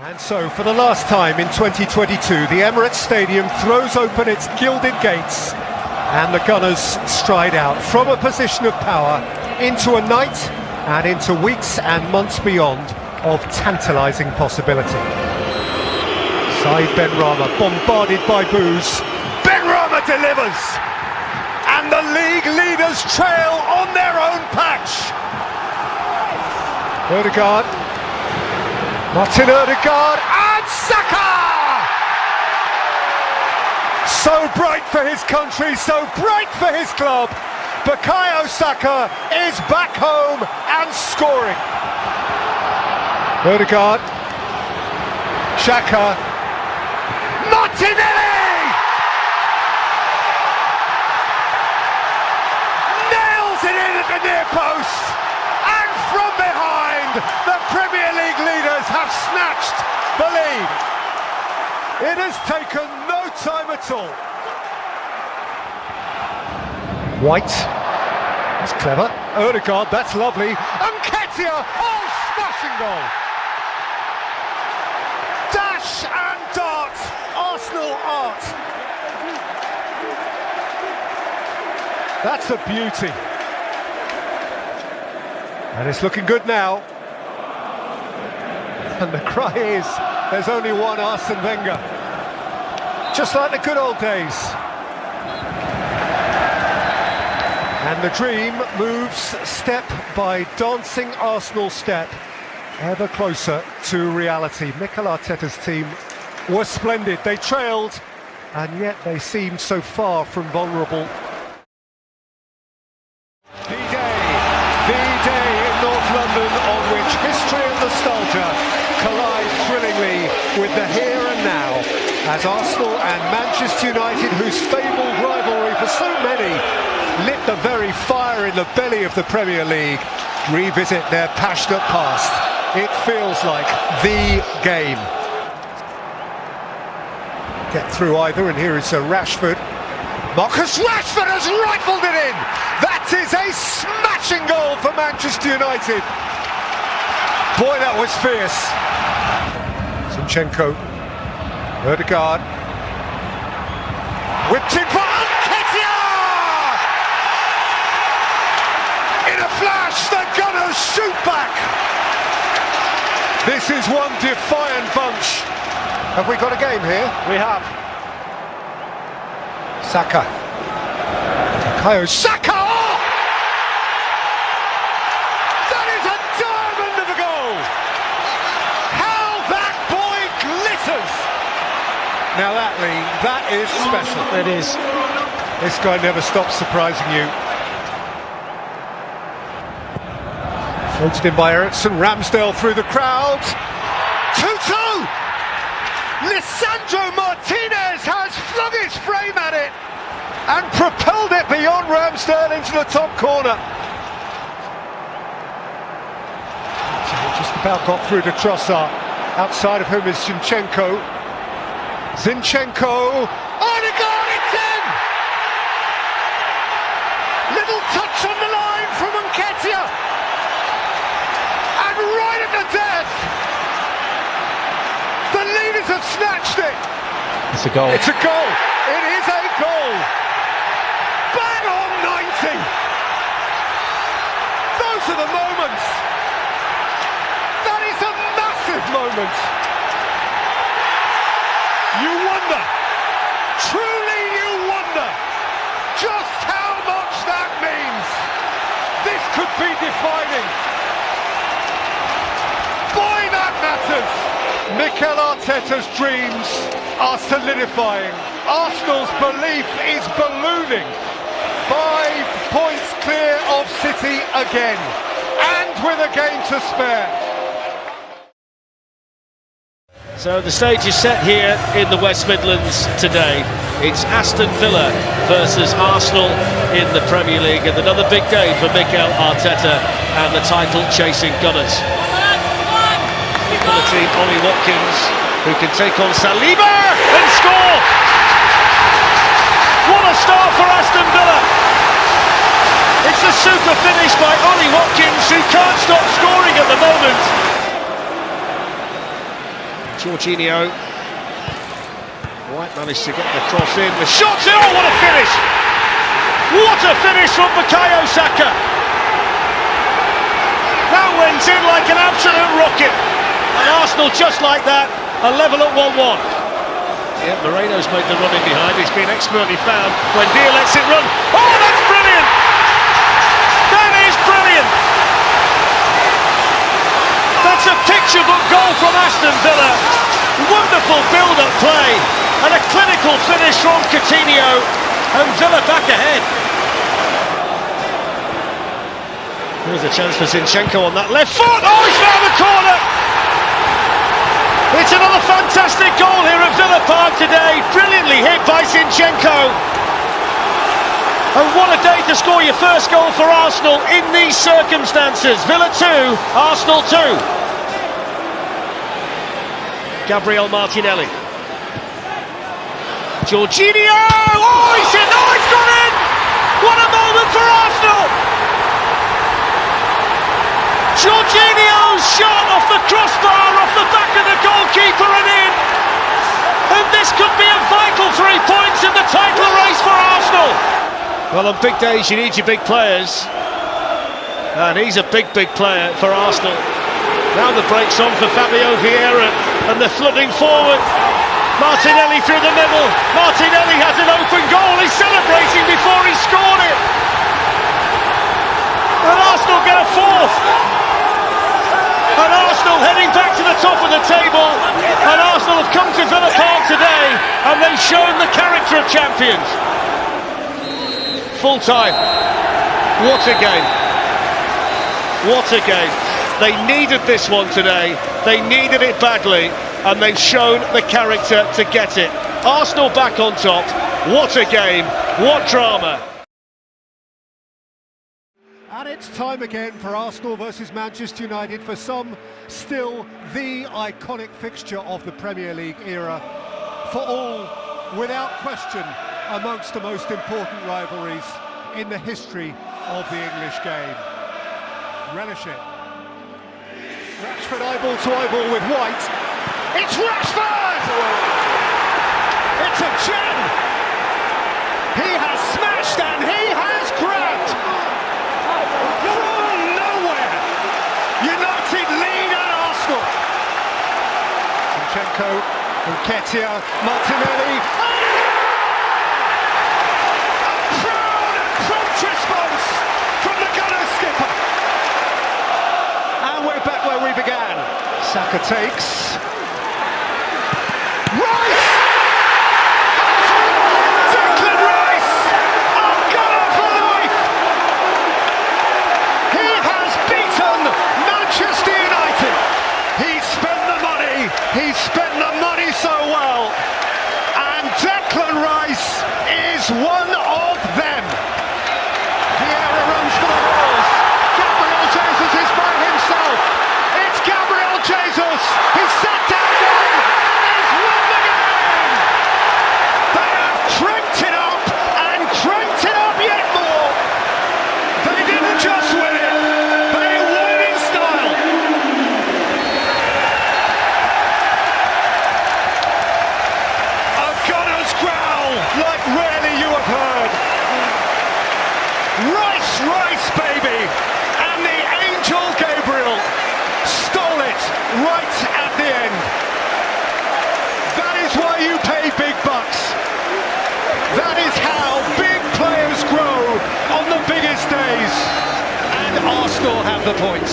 And so, for the last time in 2022, the Emirates Stadium throws open its gilded gates and the Gunners stride out from a position of power into a night and into weeks and months beyond of tantalising possibility. Said Benrahma bombarded by boos. Benrahma delivers! And the league leaders trail on their own patch. Ødegaard. Martin Ødegaard and Saka! So bright for his country, so bright for his club. Bukayo Saka is back home and scoring. Ødegaard. Xhaka. Martinelli! Nails it in at the near post. And from behind, the Premier League leaders have snatched the lead. It has taken no time at all. White, that's clever. Ødegaard, that's lovely. Nketiah, oh, smashing goal. Dash and dart, Arsenal art. That's a beauty. And it's looking good now. And the cry is, there's only one Arsene Wenger. Just like the good old days. And the dream moves step by dancing Arsenal step, ever closer to reality. Mikel Arteta's team were splendid. They trailed, and yet they seemed so far from vulnerable. The day in North London on which history and nostalgia collide thrillingly with the here and now, as Arsenal and Manchester United, whose fabled rivalry for so many lit the very fire in the belly of the Premier League, revisit their passionate past. It feels like the game. Get through either, and here is Rashford. Marcus Rashford has rifled it in! That is a smashing goal for Manchester United. Boy, that was fierce. Zinchenko. Ødegaard. Whipped in for Nketiah! In a flash, the Gunners shoot back. This is one defiant bunch. Have we got a game here? We have. Saka. Bukayo Saka! Oh! That is a diamond of a goal! How that boy glitters! Now that is special. It is. This guy never stops surprising you. Floated in by Ericsson, Ramsdale through the crowd. 2-2! Lisandro Martinez has flung his frame at it and propelled it beyond Ramsdale into the top corner. Just about got through to Trossard, outside of whom is Zinchenko. Ødegaard, it's in! Little touch on the line from Nketiah. And right at the death, the leaders have snatched it. It's a goal. It's a goal. It is a goal. Bang on 90. Those are the moments. That is a massive moment. You wonder, truly you wonder, just how much that means. This could be defining. Boy, that matters. Mikel Arteta's dreams are solidifying. Arsenal's belief is ballooning. 5 points clear of City again, and with a game to spare. So the stage is set here in the West Midlands today. It's Aston Villa versus Arsenal in the Premier League, and another big day for Mikel Arteta and the title-chasing Gunners. On the team, Ollie Watkins, who can take on Saliba and score! What a start for Aston Villa! It's a super finish by Ollie Watkins, who can't stop scoring at the moment. Jorginho. White managed to get the cross in. The shot's in. Oh, what a finish! What a finish from Bukayo Saka! That went in like an absolute rocket. And Arsenal, just like that, are level at 1-1. Yeah, Moreno's made the run in behind. He's been expertly found. When Dia lets it run. Oh, that's brilliant! That is brilliant! That's a picture-book goal from Aston Villa. Wonderful build-up play and a clinical finish from Coutinho, and Villa back ahead. Here's a chance for Zinchenko on that left foot. Oh, he's found the corner. It's another fantastic goal here at Villa Park today. Brilliantly hit by Zinchenko. And what a day to score your first goal for Arsenal in these circumstances. Villa 2, Arsenal 2. Gabriel Martinelli. Jorginho! Oh, he's in! Oh, it's gone in! What a moment for Arsenal! Jorginho's shot off the crossbar, off the back of the goalkeeper and in! And this could be a vital 3 points in the title race for Arsenal! Well, on big days you need your big players. And he's a big player for Arsenal. Now the break's on for Fabio Vieira, and they're flooding forward. Martinelli through the middle. Martinelli has an open goal. He's celebrating before he scored it. And Arsenal get a fourth. And Arsenal heading back to the top of the table. And Arsenal have come to Villa Park today, and they've shown the character of champions. Full time. What a game. What a game. They needed this one today. They needed it badly, and they've shown the character to get it. Arsenal back on top. What a game. What drama. And it's time again for Arsenal versus Manchester United, for some still the iconic fixture of the Premier League era. For all, without question, amongst the most important rivalries in the history of the English game. Relish it. Rashford eyeball to eyeball with White. It's Rashford! It's a gem! He has smashed and he has grabbed! From nowhere! United lead at Arsenal! Zinchenko, Nketiah, Martinelli. A proud and prompt response from the Gunners skipper! And we're back where we began. Saka takes. Rice! Declan Rice! A gunner for life! He has beaten Manchester United. He spent the money. He spent the money so well. And Declan Rice is one of them. Vieira runs for the balls. Gabriel Jesus is by himself. It's Gabriel Jesus. He's sat down one and he's won the game. They have cranked it up and cranked it up yet more. They didn't just win it, they won it in style. A gunner's growl like rarely you have heard. Rice, Rice, baby! And the angel Gabriel stole it right at the end. That is why you pay big bucks. That is how big players grow on the biggest days. And Arsenal have the points.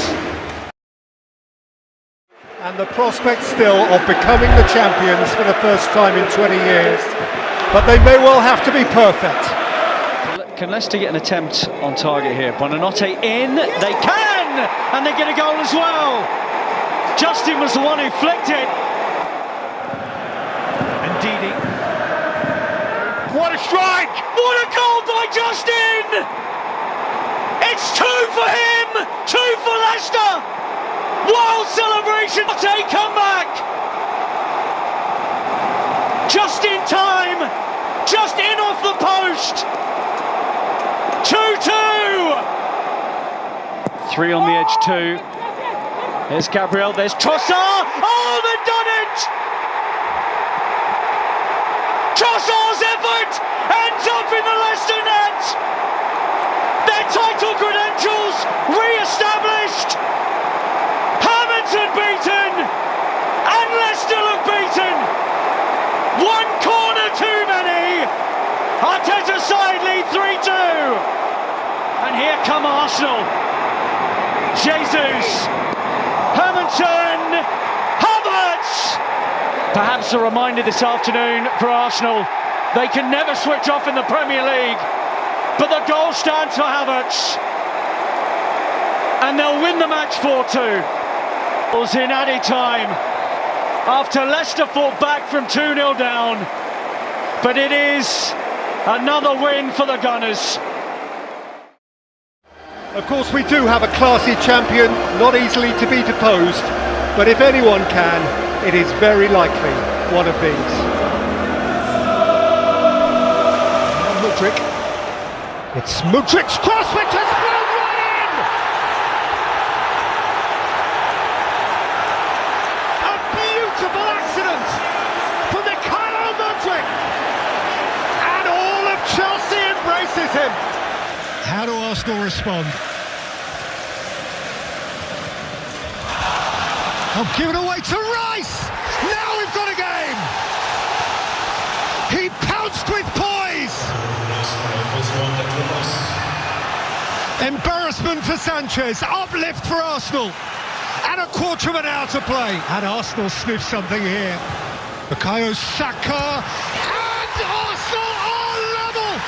And the prospect still of becoming the champions for the first time in 20 years. But they may well have to be perfect. Can Leicester get an attempt on target here? Buonanotte in, they can! And they get a goal as well! Justin was the one who flicked it. And Didi. What a strike! What a goal by Justin! It's 2 for him! 2 for Leicester! Wild celebration! What a comeback! Just in time! Just in off the post! 2-2! 3 on the edge, 2. There's Gabriel, there's Trossard! Oh, they've done it! Fulham's effort ends up in the Leicester net. Their title credentials re-established. Hamilton beaten, and Leicester look beaten. One corner too many. Arteta's side lead 3-2. And here come Arsenal. Jesus, Hamilton, Havertz. Perhaps a reminder this afternoon for Arsenal. They can never switch off in the Premier League, but the goal stands for Havertz. And they'll win the match 4-2. It was in added time after Leicester fought back from 2-0 down. But it is another win for the Gunners. Of course, we do have a classy champion, not easily to be deposed, but if anyone can, it is very likely one of these. Mudryk. It's Mudryk's cross, which has flown right in! A beautiful accident for Mikel Mudryk! And all of Chelsea embraces him. How do Arsenal respond? Oh, give it away to Rice! Now we've got a game! He pounced with poise! Embarrassment for Sanchez, uplift for Arsenal, and a quarter of an hour to play. And Arsenal sniff something here. Bukayo Saka, and Arsenal are level!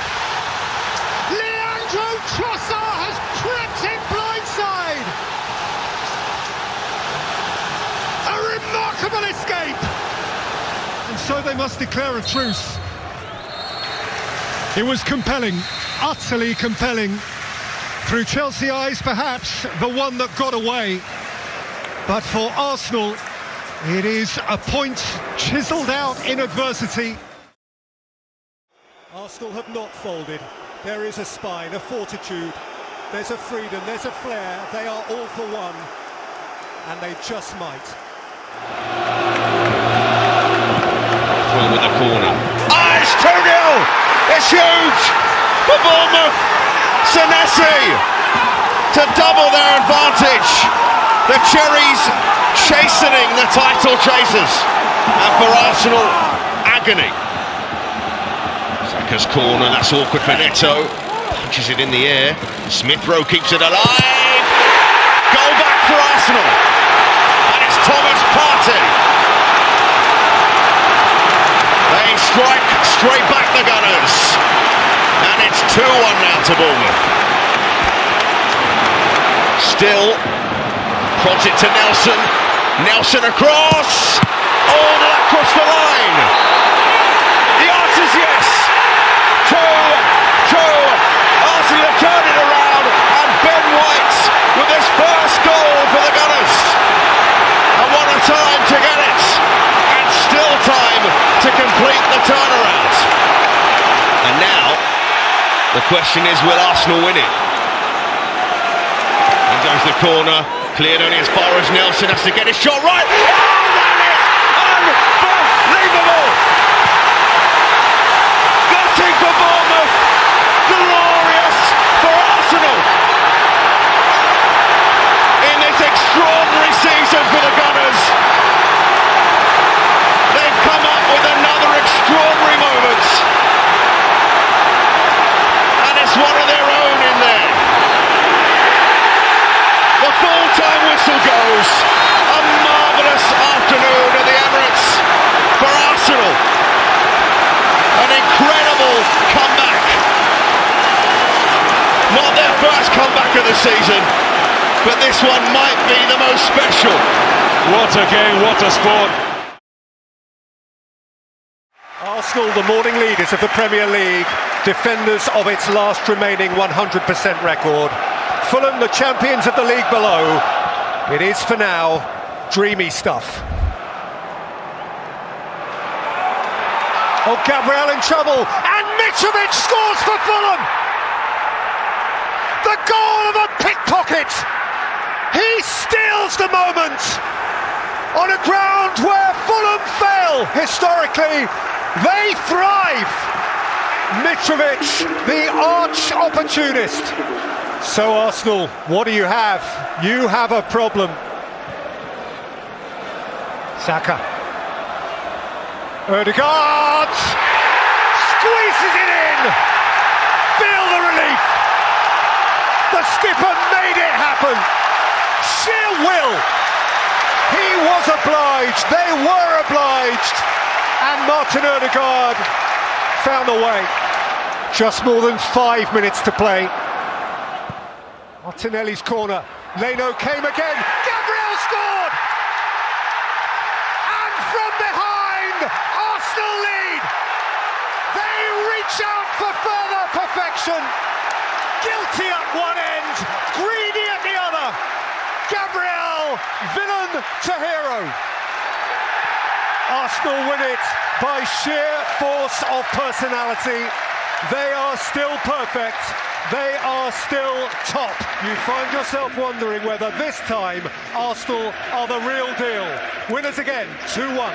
Leandro Trossard has crept in blindside! A remarkable escape! And so they must declare a truce. It was compelling, utterly compelling. Through Chelsea eyes, perhaps the one that got away. But for Arsenal, it is a point chiselled out in adversity. Arsenal have not folded. There is a spine, a fortitude. There's a freedom, there's a flair. They are all for one. And they just might. Well, with the corner. It's 2-0! It's huge for Bournemouth! Senesi to double their advantage. The Cherries chastening the title chasers. And for Arsenal, agony. Saka's corner, that's awkward for Neto. Punches it in the air. Smith Rowe keeps it alive. Goal back for Arsenal. And it's Thomas Partey. They strike straight back, the Gunners. And it's 2-1 now to Bournemouth. Still, prods it to Nelson. Nelson across. Oh, did that cross the line? The answer's yes. 2-2. Arsenal have turned it around, and Ben White with his first goal for the Gunners. And what a time to get it. And still time to complete the turnaround. And now, the question is, will Arsenal win it? In goes the corner, cleared only as far as Nelson has to get his shot right. Oh, that is unbelievable! Gutting for Bournemouth, glorious for Arsenal. In this extraordinary season for the Gunners, they've come up with another extraordinary moment. One of their own in there. The full-time whistle goes. A marvellous afternoon at the Emirates for Arsenal. An incredible comeback. Not their first comeback of the season, but this one might be the most special. What a game, what a sport. Arsenal, the morning leaders of the Premier League, defenders of its last remaining 100% record. Fulham, the champions of the league below. It is, for now, dreamy stuff. Oh, Gabriel in trouble, and Mitrovic scores for Fulham! The goal of a pickpocket! He steals the moment! On a ground where Fulham fail historically, they thrive! Mitrovic, the arch opportunist. So Arsenal, what do you have? You have a problem. Saka. Ødegaard squeezes it in. Feel the relief. The skipper made it happen. Sheer will. He was obliged. They were obliged. And Martin Ødegaard found a way. Just more than 5 minutes to play. Martinelli's corner. Leno came again. Gabriel scored! And from behind, Arsenal lead. They reach out for further perfection. Guilty at one end, greedy at the other. Gabriel, villain to hero. Arsenal win it by sheer force of personality. They are still perfect. They are still top. You find yourself wondering whether this time Arsenal are the real deal. Winners again, 2-1.